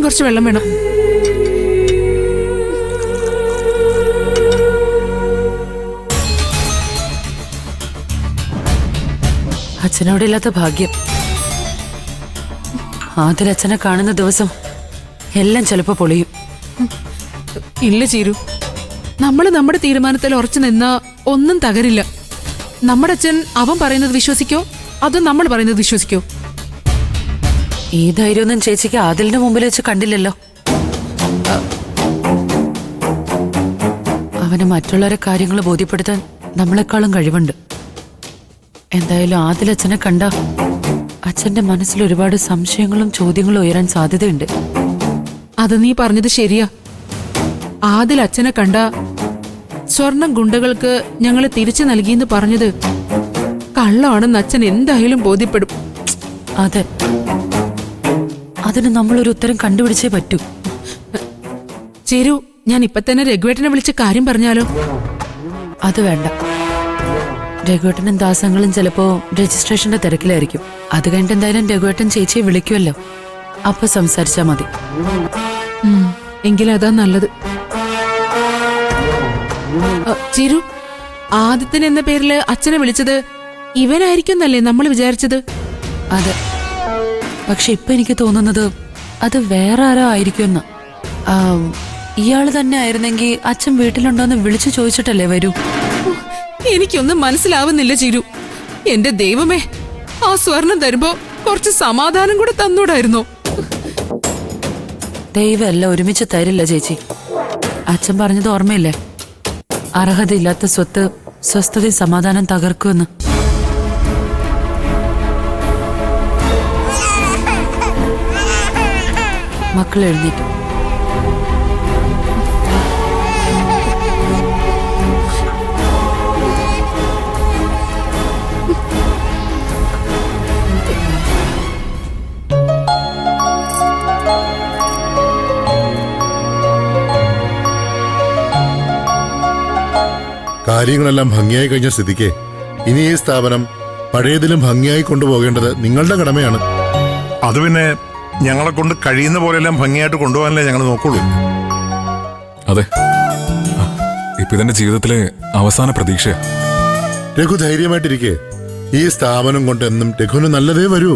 കുറച്ച് വെള്ളം വേണം. അച്ഛനോടെ ഇല്ലാത്ത ഭാഗ്യം. ആദിലച്ഛനെ കാണുന്ന ദിവസം എല്ലാം ചിലപ്പോ പൊളിയും. ഇല്ല ചീരു, നമ്മള് നമ്മുടെ തീരുമാനത്തിൽ ഉറച്ചു നിന്നാ ഒന്നും തകരില്ല. നമ്മുടെ അച്ഛൻ അവൻ പറയുന്നത് വിശ്വസിക്കോ അതോ നമ്മൾ പറയുന്നത് വിശ്വസിക്കോ? ഈ ധൈര്യമൊന്നും ചേച്ചിക്ക് ആദിലിന്റെ മുമ്പിൽ വെച്ച് കണ്ടില്ലല്ലോ. അവന് മറ്റുള്ളവരെ കാര്യങ്ങൾ ബോധ്യപ്പെടുത്താൻ നമ്മളെക്കാളും കഴിവുണ്ട്. എന്തായാലും ആദിലച്ഛനെ കണ്ട അച്ഛന്റെ മനസ്സിൽ ഒരുപാട് സംശയങ്ങളും ചോദ്യങ്ങളും ഉയരാൻ സാധ്യതയുണ്ട്. അത് നീ പറഞ്ഞത് ശരിയാ. ആദിൽ അച്ഛനെ കണ്ട സ്വർണം ഗുണ്ടകൾക്ക് ഞങ്ങളെ തിരിച്ചു നൽകിയെന്ന് പറഞ്ഞത് കള്ളാണെന്ന് അച്ഛൻ എന്തായാലും ബോധ്യപ്പെടും. അതെ, അതിന് നമ്മളൊരു ഉത്തരം കണ്ടുപിടിച്ചേ പറ്റൂ. ചേരു, ഞാൻ ഇപ്പൊ തന്നെ രഘുവേട്ടനെ വിളിച്ച് കാര്യം പറഞ്ഞാലോ? അത് വേണ്ട. രഘുവേട്ടനും ദാസങ്ങളും ചിലപ്പോ രജിസ്ട്രേഷന്റെ തിരക്കിലായിരിക്കും. അത് കഴിഞ്ഞിട്ട് എന്തായാലും രഘുവേട്ടൻ ചേച്ചിയെ വിളിക്കുമല്ലോ, അപ്പൊ സംസാരിച്ചാ മതി. എങ്കിലതാ നല്ലത്. ചിരു, ആദിത്യൻ എന്ന പേരില് അച്ഛനെ വിളിച്ചത് ഇവനായിരിക്കുന്നല്ലേ നമ്മൾ വിചാരിച്ചത്? അതെ, പക്ഷെ ഇപ്പൊ എനിക്ക് തോന്നുന്നത് അത് വേറെ ആരോ ആയിരിക്കുമെന്ന്. ഇയാള് തന്നെ ആയിരുന്നെങ്കിൽ അച്ഛൻ വീട്ടിലുണ്ടോന്ന് വിളിച്ചു ചോദിച്ചിട്ടല്ലേ വരൂ. എനിക്കൊന്നും മനസ്സിലാവുന്നില്ല ചിരു. എന്റെ ദൈവമേ, ആ സ്വർണം തരുമ്പോ കുറച്ച് സമാധാനം കൂടെ തന്നൂടായിരുന്നോ? ദൈവം എല്ലാം ഒരുമിച്ച് തരില്ല ചേച്ചി. അച്ഛൻ പറഞ്ഞത് ഓർമ്മയില്ലേ, അർഹതയില്ലാത്ത സ്വത്ത് സ്വസ്ഥതയും സമാധാനം തകർക്കുമെന്ന്. മക്കൾ എഴുന്നേറ്റു. കാര്യങ്ങളെല്ലാം ഭംഗിയായി കഴിഞ്ഞ സ്ഥിതിക്ക് ഇനി ഈ സ്ഥാപനം പഴയതിലും ഭംഗിയായി കൊണ്ടുപോകേണ്ടത് നിങ്ങളുടെ കടമയാണ്. അത് പിന്നെ ഞങ്ങളെ കൊണ്ട് കഴിയുന്ന പോലെല്ലാം ഭംഗിയായിട്ട് കൊണ്ടുപോകാനല്ലേ ഞങ്ങൾ നോക്കുള്ളൂ. അതെ, ഇപ്പൊ ഇതെന്റെ ജീവിതത്തിലെ അവസാന പ്രതീക്ഷ. രഘു ധൈര്യമായിട്ടിരിക്കെ. ഈ സ്ഥാപനം കൊണ്ട് എന്നും രഘുവിന് നല്ലതേ വരൂ.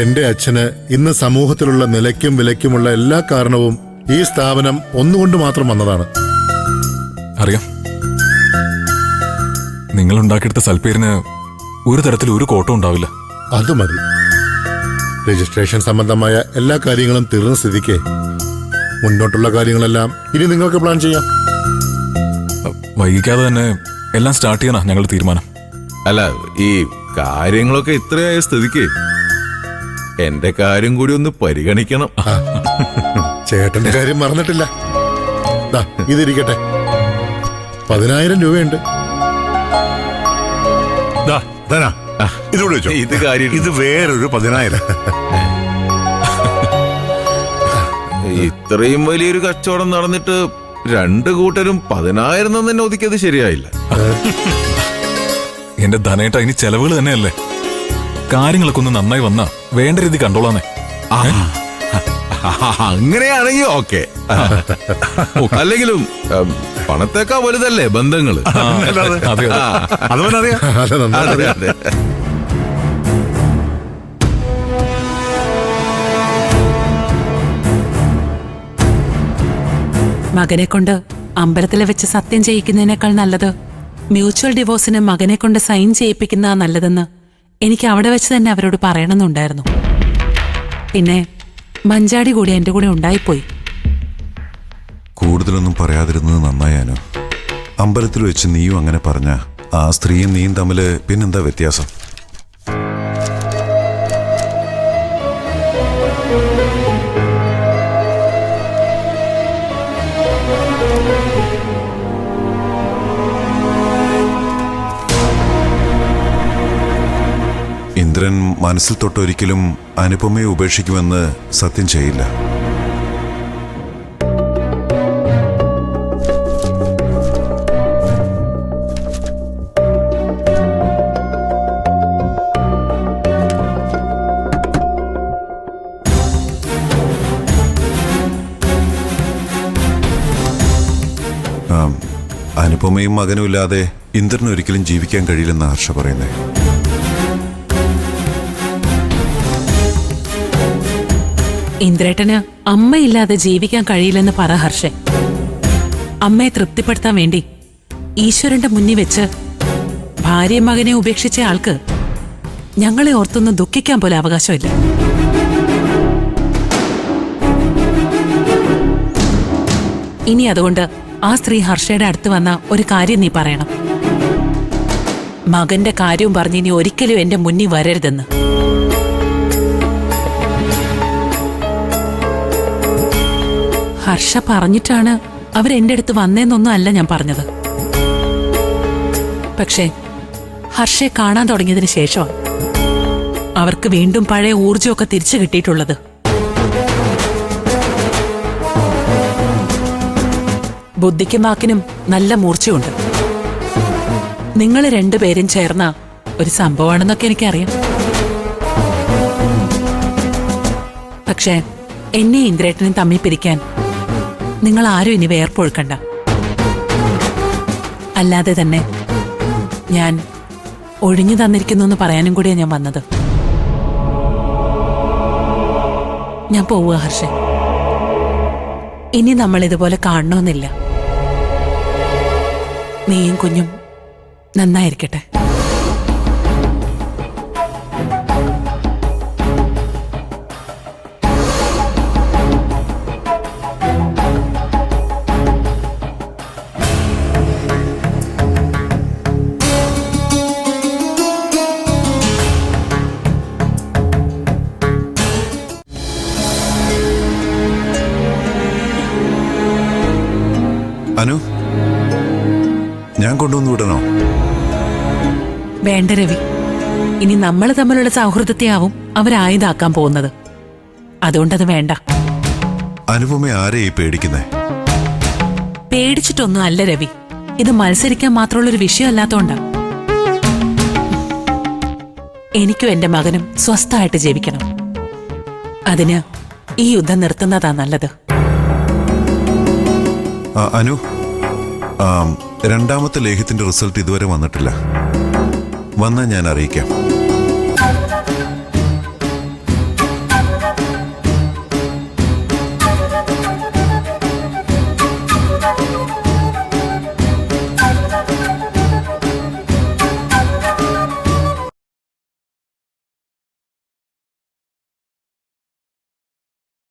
എന്റെ അച്ഛന് ഇന്ന് സമൂഹത്തിലുള്ള നിലയ്ക്കും വിലയ്ക്കുമുള്ള എല്ലാ കാരണവും ഈ സ്ഥാപനം ഒന്നുകൊണ്ട് മാത്രം വന്നതാണ്. അറിയാം, നിങ്ങൾ ഉണ്ടാക്കിയെടുത്ത സൽപ്പേരിന് ഒരു തരത്തിൽ ഒരു കോട്ടം ഉണ്ടാവില്ല. അത് മതി. രജിസ്ട്രേഷൻ സംബന്ധമായ എല്ലാ കാര്യങ്ങളും തീർന്ന സ്ഥിതിക്ക് മുന്നോട്ടുള്ള കാര്യങ്ങളെല്ലാം ഇനി നിങ്ങൾക്ക് പ്ലാൻ ചെയ്യാം. വൈകിക്കാതെ തന്നെ എല്ലാം സ്റ്റാർട്ട് ചെയ്യാനാ ഞങ്ങളുടെ തീരുമാനം. അല്ല, ഈ കാര്യങ്ങളൊക്കെ ഇത്രയായ സ്ഥിതിക്ക് എന്റെ കാര്യം കൂടി ഒന്ന് പരിഗണിക്കണം. ചേട്ടന്റെ കാര്യം മറന്നിട്ടില്ല. ഇതിരിക്കട്ടെ, 10,000 രൂപയുണ്ട്. ഇതുകൂടെ വെച്ചോ. ഇത് കാര്യം, ഇത് വേറൊരു 10,000. ഇത്രയും വലിയൊരു കച്ചവടം നടന്നിട്ട് രണ്ടു കൂട്ടരും 10,000 തന്നെ ഒതുക്കിയത് ശരിയായില്ല. എന്റെ ധനേട്ട, ഇനി ചെലവുകൾ തന്നെയല്ലേ. കാര്യങ്ങളൊക്കെ ഒന്ന് നന്നായി വന്നാ വേണ്ട രീതി കണ്ടോളാന്നേ. അങ്ങനെയാണെങ്കിൽ ഓക്കെ. അല്ലെങ്കിലും പണത്തേക്കാ വലുതല്ലേ ബന്ധങ്ങള്. അതവനറിയാം. അതെ അതെ. മകനെ കൊണ്ട് അമ്പലത്തിലെ വെച്ച് സത്യം ചെയ്യിക്കുന്നതിനേക്കാൾ നല്ലത് മ്യൂച്വൽ ഡിവോഴ്സിന് മകനെ കൊണ്ട് സൈൻ ചെയ്യിപ്പിക്കുന്ന നല്ലതെന്ന് എനിക്ക് അവിടെ വെച്ച് തന്നെ അവരോട് പറയണമെന്നുണ്ടായിരുന്നു. പിന്നെ മഞ്ചാടി കൂടി എന്റെ കൂടെ ഉണ്ടായിപ്പോയി. കൂടുതലൊന്നും പറയാതിരുന്നത് നന്നായാനോ. അമ്പലത്തിൽ വെച്ച് നീയും അങ്ങനെ പറഞ്ഞ ആ സ്ത്രീയും നീയും തമ്മിൽ പിന്നെന്താ വ്യത്യാസം? ഇന്ദ്രൻ മനസ്സിൽ തൊട്ടൊരിക്കലും അനുപമയെ ഉപേക്ഷിക്കുമെന്ന് സത്യം ചെയ്യില്ല. അനുപമയും മകനും ഇല്ലാതെ ഇന്ദ്രന് ഒരിക്കലും ജീവിക്കാൻ കഴിയില്ലെന്ന് ഹർഷ പറയുന്നേ. ഇന്ദ്രേട്ടന് അമ്മയില്ലാതെ ജീവിക്കാൻ കഴിയില്ലെന്ന് പറ ഹർഷേ. അമ്മയെ തൃപ്തിപ്പെടുത്താൻ വേണ്ടി ഈശ്വരന്റെ മുന്നിൽ വെച്ച് ഭാര്യയും മകനെ ഉപേക്ഷിച്ച ആൾക്ക് ഞങ്ങളെ ഓർത്തൊന്നും ദുഃഖിക്കാൻ പോലും അവകാശമില്ല. ഇനി അതുകൊണ്ട് ആ സ്ത്രീ ഹർഷയുടെ അടുത്ത് വന്ന ഒരു കാര്യം നീ പറയണം. മകന്റെ കാര്യവും പറഞ്ഞ് ഇനി ഒരിക്കലും എന്റെ മുന്നിൽ വരരുതെന്ന്. ഹർഷ പറഞ്ഞിട്ടാണ് അവരെന്റെ അടുത്ത് വന്നേന്നൊന്നും അല്ല ഞാൻ പറഞ്ഞത്. പക്ഷേ ഹർഷയെ കാണാൻ തുടങ്ങിയതിന് ശേഷമാണ് അവർക്ക് വീണ്ടും പഴയ ഊർജമൊക്കെ തിരിച്ചു കിട്ടിയിട്ടുള്ളത്. ബുദ്ധിക്കും വാക്കിനും നല്ല മൂർച്ചയുണ്ട്. നിങ്ങൾ രണ്ടുപേരും ചേർന്ന ഒരു സംഭവമാണെന്നൊക്കെ എനിക്കറിയാം. പക്ഷേ എന്നെ ഇന്ദ്രേട്ടനും തമ്മിൽ പിരിക്കാൻ നിങ്ങൾ ആരും ഇനി വേർപ്പൊഴുക്കണ്ട. അല്ലാതെ തന്നെ ഞാൻ ഒഴിഞ്ഞു തന്നിരിക്കുന്നു എന്ന് പറയാനും കൂടിയാണ് ഞാൻ വന്നത്. ഞാൻ പോവുക ഹർഷ. ഇനി നമ്മൾ ഇതുപോലെ കാണണമെന്നില്ല. നീയും കുഞ്ഞും നന്നായിരിക്കട്ടെ. അനു, ഞാൻ കൊണ്ടുവന്ന് വിടണോ? വേണ്ട രവി. ഇനി നമ്മൾ തമ്മിലുള്ള സൗഹൃദത്തെയാവും അവരായുധാക്കാൻ പോകുന്നത്. അതുകൊണ്ടത് വേണ്ട. അനുപമ ആരെയായി പേടിക്കുന്നേ? പേടിച്ചിട്ടൊന്നും അല്ല രവി. ഇത് മത്സരിക്കാൻ മാത്രമുള്ളൊരു വിഷയമല്ലാത്തോണ്ടാ. എനിക്കും എന്റെ മകനും സ്വസ്ഥമായിട്ട് ജീവിക്കണം. അതിന് ഈ യുദ്ധം നിർത്തുന്നതാ നല്ലത്. അനു, രണ്ടാമത്തെ ലേഖ്യത്തിന്റെ റിസൾട്ട് ഇതുവരെ വന്നിട്ടില്ല. വന്നാൽ ഞാൻ അറിയിക്കാം.